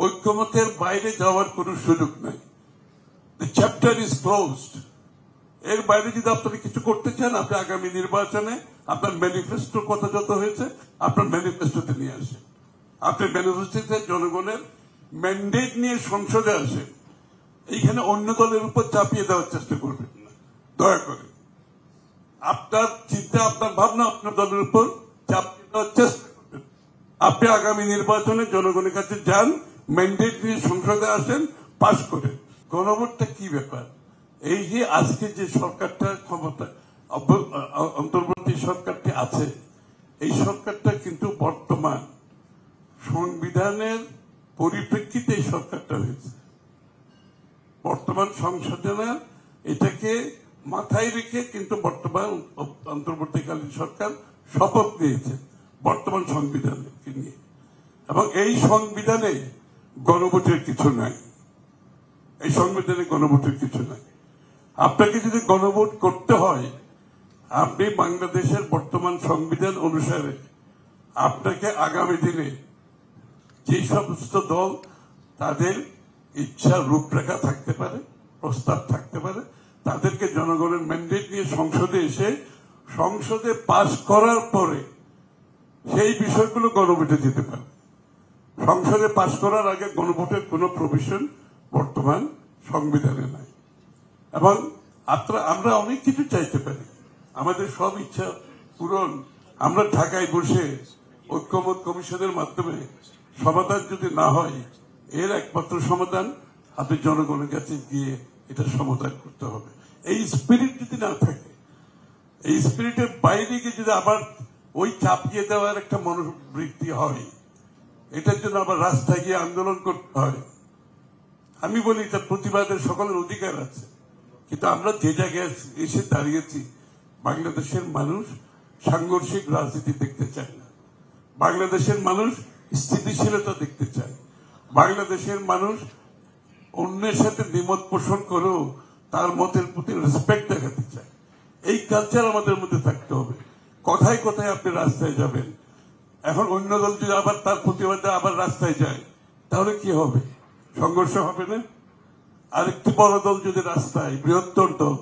ঐক্যমতের বাইরে যাওয়ার কোনো সুযোগ নাই। The chapter is closed. এর বাইরে যদি আপনারা কিছু করতে চান, আপনি আগামী নির্বাচনে আপনার ম্যানিফেস্টোর কথা যত হয়েছে আপনার ম্যানিফেস্টোতে নিয়ে আসেন। আপনি ম্যানিফেস্টোতে জনগণের ম্যান্ডেট নিয়ে সংসদে আসেন। এইখানে অন্য দলের উপর চাপিয়ে দেওয়ার চেষ্টা করবেন না, দয়া করে। আপনার চিন্তা, আপনার ভাবনা আপনার দলের উপর চাপিয়ে দেওয়ার চেষ্টা করবেন। আপনি আগামী নির্বাচনে জনগণের কাছে যান, ম্যান্ডেট নিয়ে সংসদে আসেন, পাশ করেন। গণভোটটা কি ব্যাপার? এই যে আজকে যে সরকারটা ক্ষমতা, অন্তর্বর্তী সরকারটি আছে, এই সরকারটা কিন্তু বর্তমান সংবিধানের পরিপ্রেক্ষিতে এই সরকারটা হয়েছে। বর্তমান সংশোধনের এটাকে মাথায় রেখে কিন্তু বর্তমান অন্তর্বর্তীকালীন সরকার শপথ নিয়েছে বর্তমান সংবিধানকে নিয়ে, এবং এই সংবিধানে গণভোটের কিছু নাই। এই সংবিধানে গণভোটের কিছু নাই। আপনাকে যদি গণভোট করতে হয়, আপনি বাংলাদেশের বর্তমান সংবিধান অনুসারে আপনাকে আগামী দিনে যে সমস্ত দল তাদের ইচ্ছার রূপরেখা থাকতে পারে, প্রস্তাব থাকতে পারে, তাদেরকে জনগণের ম্যান্ডেট নিয়ে সংসদে এসে সংসদে পাশ করার পরে সেই বিষয়গুলো গণভোটে যেতে পারে। সংসদে পাশ করার আগে গণভোটের কোন প্রভিশন বর্তমান সংবিধানে নাই। এবং আমরা অনেক কিছু চাইতে পারি, আমাদের সব ইচ্ছা পূরণ আমরা ঢাকায় বসে ঐক্যমত কমিশনের মাধ্যমে সমাধান যদি না হয়, এর একমাত্র সমাধান আপনি জনগণের কাছে গিয়ে এটা সমাধান করতে হবে। এই স্পিরিট যদি না থাকে, এই স্পিরিটের বাইরে গিয়ে যদি আবার ওই চাপিয়ে দেওয়ার একটা মনোবৃত্তি হয়, এটার জন্য আবার রাস্তায় গিয়ে আন্দোলন করতে হয়, আমি বলি এটা প্রতিবাদের সকলের অধিকার আছে। কিন্তু আমরা যে জায়গায় এসে দাঁড়িয়েছি, বাংলাদেশের মানুষ সাংঘর্ষিক রাজনীতি দেখতে চায় না। বাংলাদেশের মানুষ স্থিতিশীলতা দেখতে চায়। বাংলাদেশের মানুষ অন্যের সাথে দ্বিমত পোষণ করেও তার মতের প্রতি রেসপেক্ট দেখাতে চায়। এই কালচার আমাদের মধ্যে থাকতে হবে। কথায় কথায় আপনি রাস্তায় যাবেন, এখন অন্য দল যদি আবার তার প্রতিবাদে আবার রাস্তায় যায়, তাহলে কি হবে? সংঘর্ষ হবে না? আরেকটি বড় দল যদি রাস্তায়, বৃহত্তর দল